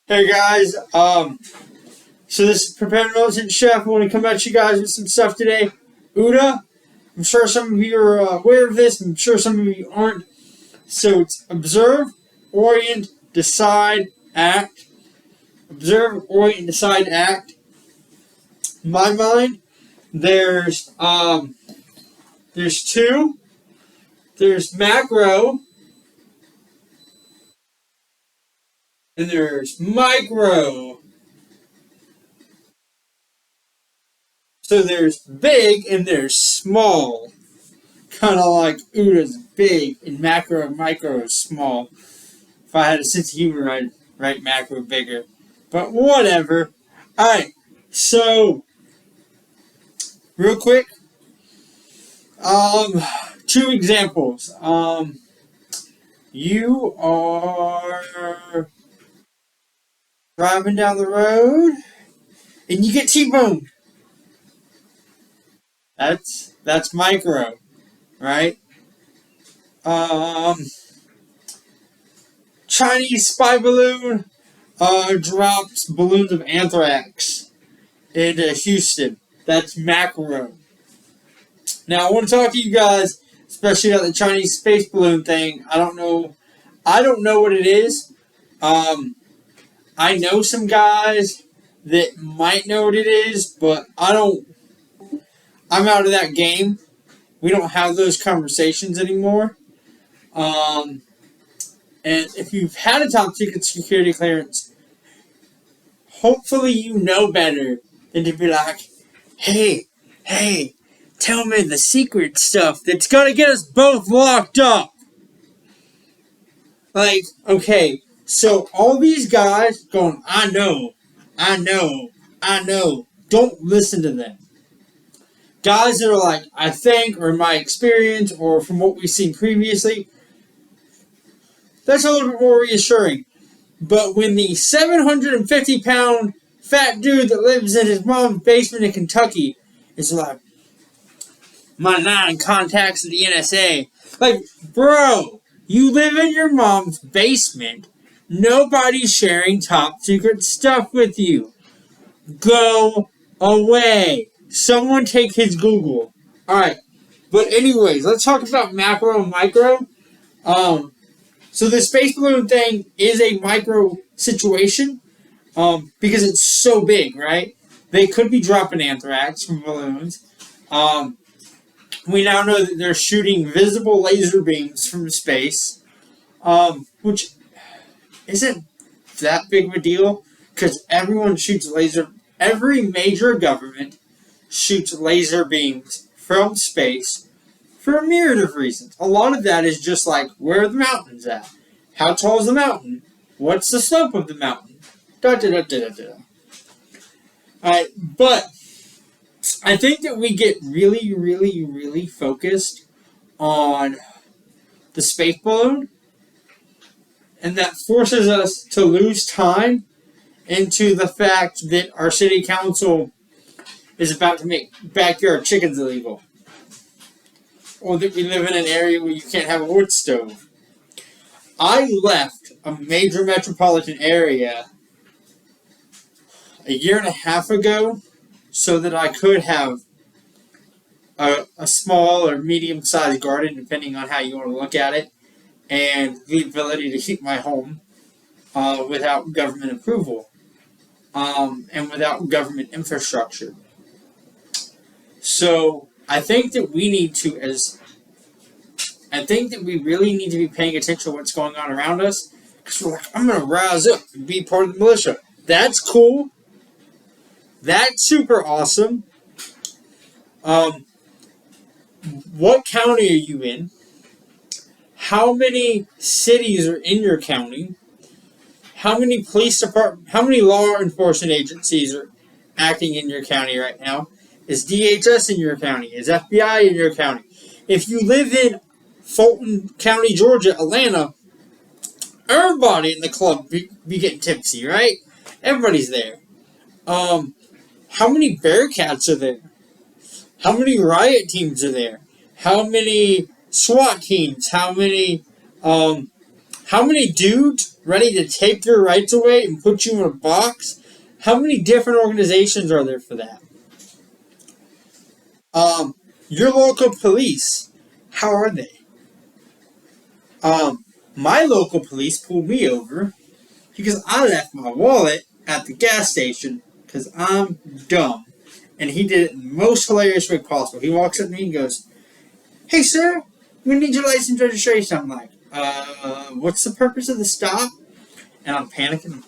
Hey guys, so this is Prepared Militant Chef. I want to come at you guys with some stuff today. ooda. I'm sure some of you are aware of this. I'm sure some of you aren't. So it's observe, orient, decide, act. Observe, orient, decide, act. In my mind, there's two. There's macro and there's micro. So there's big and there's small. Kind of like ooda's big and macro and micro is small. If I had a sense of humor, I'd write macro bigger. But whatever. Alright, so real quick. Two examples. You are driving down the road and you get T-boned. That's micro, right? Chinese spy balloon drops balloons of anthrax into Houston. That's macro. Now I want to talk to you guys, especially about the Chinese space balloon thing. I don't know what it is. I know some guys that might know what it is, but I don't. I'm out of that game. We don't have those conversations anymore. And if you've had a top secret security clearance, hopefully you know better than to be like, hey, tell me the secret stuff that's gonna get us both locked up. Like, okay, so all these guys going, I know. Don't listen to them. Guys that are like, I think, or in my experience, or from what we've seen previously, that's a little bit more reassuring. But when the 750-pound fat dude that lives in his mom's basement in Kentucky is like, my 9 contacts at the NSA. Like, bro, you live in your mom's basement. Nobody's sharing top secret stuff with you. Go away. Someone take his Google. Alright. But anyways, let's talk about macro and micro. So the space balloon thing is a micro situation. Because it's so big, right? They could be dropping anthrax from balloons. We now know that they're shooting visible laser beams from space. Which isn't that big of a deal. Because everyone shoots laser. Every major government shoots laser beams from space for a myriad of reasons. A lot of that is just like, where are the mountains at? How tall is the mountain? What's the slope of the mountain? Alright, but I think that we get really focused on the space balloon, and that forces us to lose time into the fact that our city council is about to make backyard chickens illegal. Or that we live in an area where you can't have a wood stove. I left a major metropolitan area a year and a half ago so that I could have a small or medium-sized garden, depending on how you want to look at it, and the ability to heat my home without government approval and without government infrastructure. So I think that we really need to be paying attention to what's going on around us, because we're like, I'm going to rise up and be part of the militia. That's cool. That's super awesome. What county are you in? How many cities are in your county? How many how many law enforcement agencies are acting in your county right now? Is DHS in your county? Is FBI in your county? If you live in Fulton County, Georgia, Atlanta, everybody in the club be getting tipsy, right? Everybody's there. How many Bearcats are there? How many riot teams are there? How many SWAT teams? How How many dudes ready to take your rights away and put you in a box? How many different organizations are there for that? Um, your local police, how are they? Um, my local police pulled me over because I left my wallet at the gas station because I'm dumb. And he did it in the most hilarious way possible. He walks up to me and goes, "Hey, sir, we need your license registration." I'm like, what's the purpose of the stop? And I'm panicking,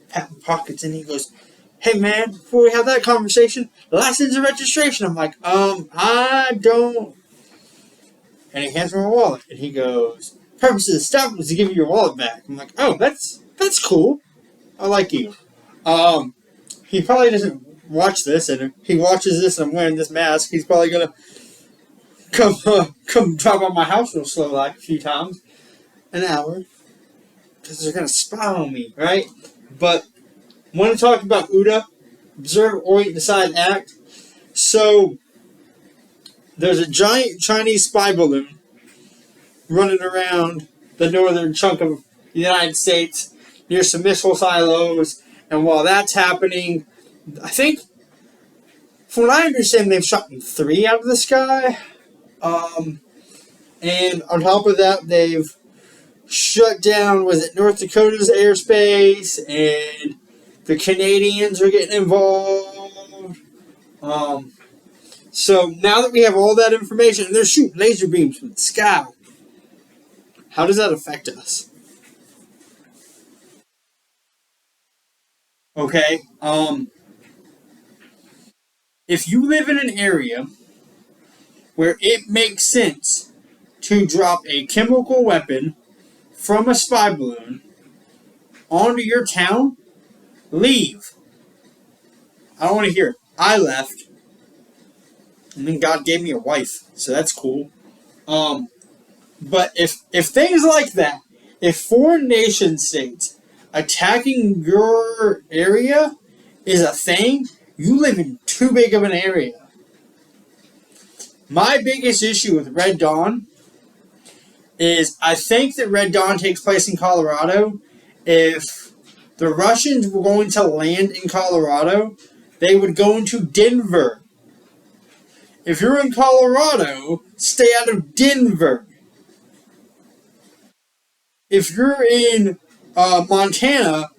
patting pockets, and he goes, "Hey, man, before we have that conversation, license and registration." I'm like, I don't. And he hands me my wallet, and he goes, "Purpose of the stop was to give you your wallet back." I'm like, "Oh, that's cool. I like you." Um, he probably doesn't watch this, and if he watches this and I'm wearing this mask, he's probably gonna come drive by my house real slow like a few times an hour because they're gonna spy on me, right? But want to talk about ooda, observe, orient, decide, act. So there's a giant Chinese spy balloon running around the northern chunk of the United States near some missile silos, and while that's happening, I think, from what I understand, they've shot 3 out of the sky. Um, and on top of that, they've shut down, was it North Dakota's airspace, and the Canadians are getting involved. Um, so now that we have all that information, and they're shooting laser beams from the sky, how does that affect us? Okay, if you live in an area where it makes sense to drop a chemical weapon from a spy balloon onto your town, leave. I don't want to hear it. I left, and then God gave me a wife, so that's cool. Um, but if things like that, if foreign nation states attacking your area is a thing, you live in too big of an area. My biggest issue with Red Dawn is I think that Red Dawn takes place in Colorado. If the Russians were going to land in Colorado, they would go into Denver. If you're in Colorado, stay out of Denver. If you're in Montana,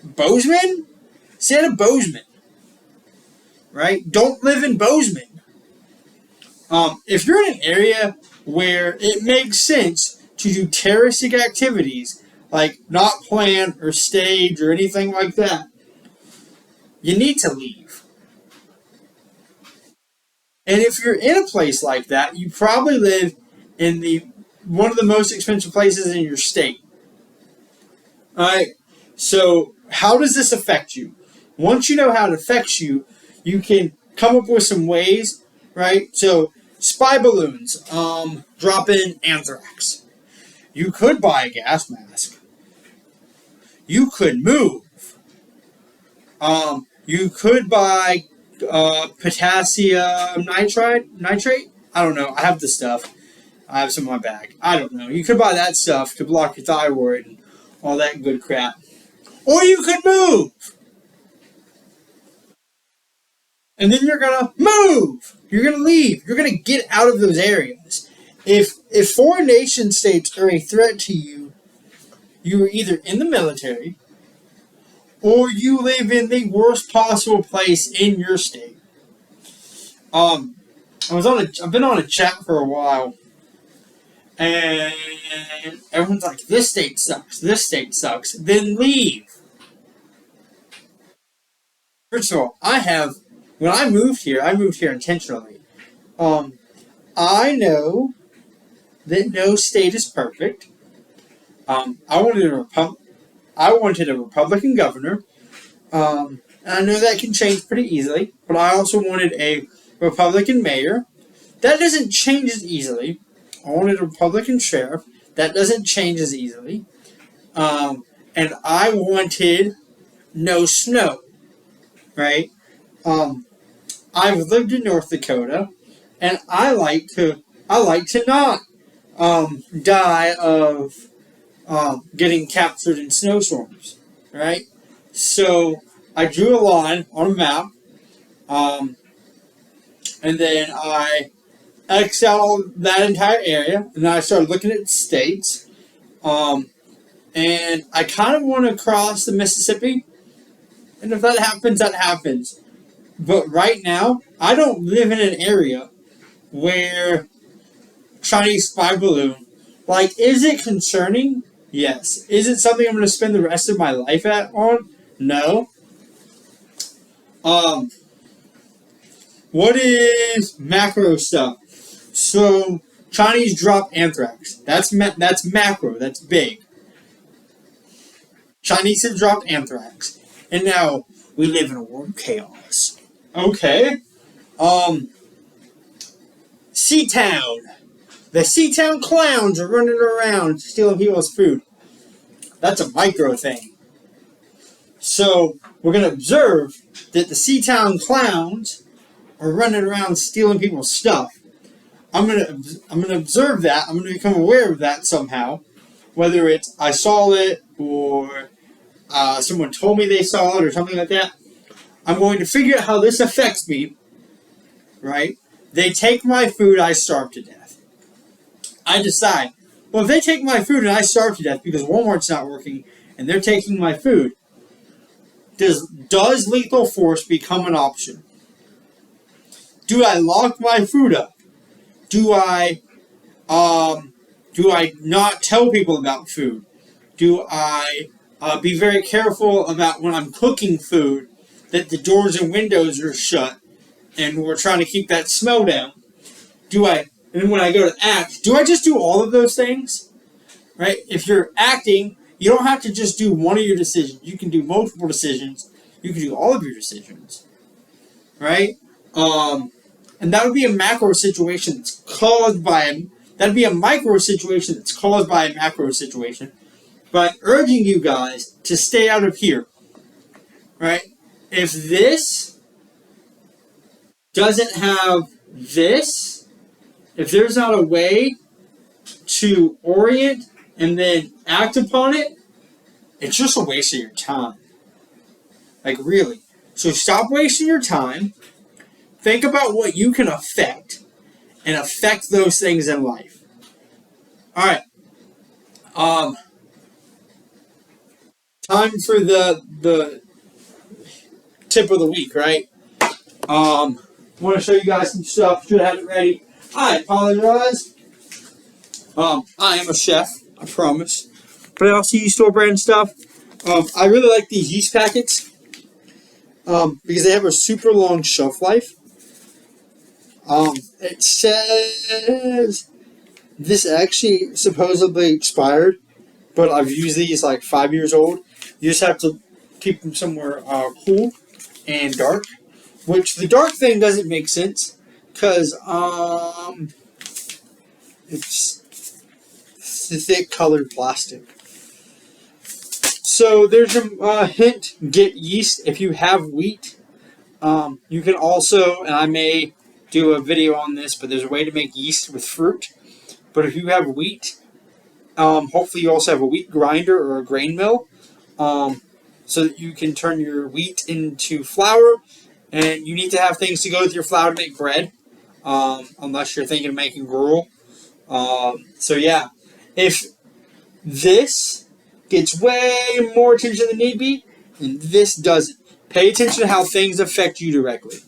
Bozeman, stay out of Bozeman. Right? Don't live in Bozeman. If you're in an area where it makes sense to do terroristic activities, like not plan or stage or anything like that, you need to leave. And if you're in a place like that, you probably live in the one of the most expensive places in your state. Alright? So how does this affect you? Once you know how it affects you, you can come up with some ways, right? So spy balloons, drop in anthrax. You could buy a gas mask. You could move. You could buy potassium nitrate. I don't know. I have the stuff. I have some in my bag. I don't know. You could buy that stuff to block your thyroid and all that good crap. Or you could move. And then you're gonna move. You're gonna leave. You're gonna get out of those areas. If foreign nation states are a threat to you, you are either in the military or you live in the worst possible place in your state. I've been on a chat for a while, and everyone's like, "This state sucks. This state sucks." Then leave. First of all, when I moved here intentionally. Um, I know that no state is perfect. I wanted I wanted a Republican governor. And I know that can change pretty easily, but I also wanted a Republican mayor. That doesn't change as easily. I wanted a Republican sheriff. That doesn't change as easily. And I wanted no snow, right? Um, I've lived in North Dakota, and I like to not die of getting captured in snowstorms, right? So I drew a line on a map, um, and then I X out all that entire area, and then I started looking at states, um, and I kind of want to cross the Mississippi, and if that happens, that happens. But right now, I don't live in an area where Chinese spy balloon, like, is it concerning? Yes. Is it something I'm going to spend the rest of my life on? No. Um, what is macro stuff? So Chinese drop anthrax. That's macro. That's big. Chinese have dropped anthrax, and now we live in a world of chaos. Okay. Um, Seatown. The Seatown clowns are running around stealing people's food. That's a micro thing. So we're gonna observe that the Seatown clowns are running around stealing people's stuff. I'm gonna observe that. I'm gonna become aware of that somehow, whether it's I saw it or someone told me they saw it or something like that. I'm going to figure out how this affects me. Right? They take my food, I starve to death. I decide, well, if they take my food and I starve to death because Walmart's not working and they're taking my food, does lethal force become an option? Do I lock my food up? Do I not tell people about food? Do I be very careful about when I'm cooking food that the doors and windows are shut and we're trying to keep that smell down? And when I go to act, do I just do all of those things? Right? If you're acting, you don't have to just do one of your decisions. You can do multiple decisions. You can do all of your decisions. Right? And that would be a macro situation that's caused by that'd be a micro situation that's caused by a macro situation. But I'm urging you guys to stay out of here. Right? If this doesn't have this, if there's not a way to orient and then act upon it, it's just a waste of your time. Like, really. So stop wasting your time. Think about what you can affect and affect those things in life. Alright. Time for the tip of the week, right? I want to show you guys some stuff. Should have had it ready. I apologize. I am a chef, I promise. But I also use store brand stuff. I really like these yeast packets because they have a super long shelf life. It says this actually supposedly expired, but I've used these like 5 years old. You just have to keep them somewhere cool and dark, which the dark thing doesn't make sense because it's thick colored plastic. So there's a hint: get yeast if you have wheat. You can also, and I may do a video on this, but there's a way to make yeast with fruit. But if you have wheat, hopefully you also have a wheat grinder or a grain mill, so that you can turn your wheat into flour. And you need to have things to go with your flour to make bread, unless you're thinking of making gruel. So yeah, if this gets way more attention than need be, and this doesn't, pay attention to how things affect you directly.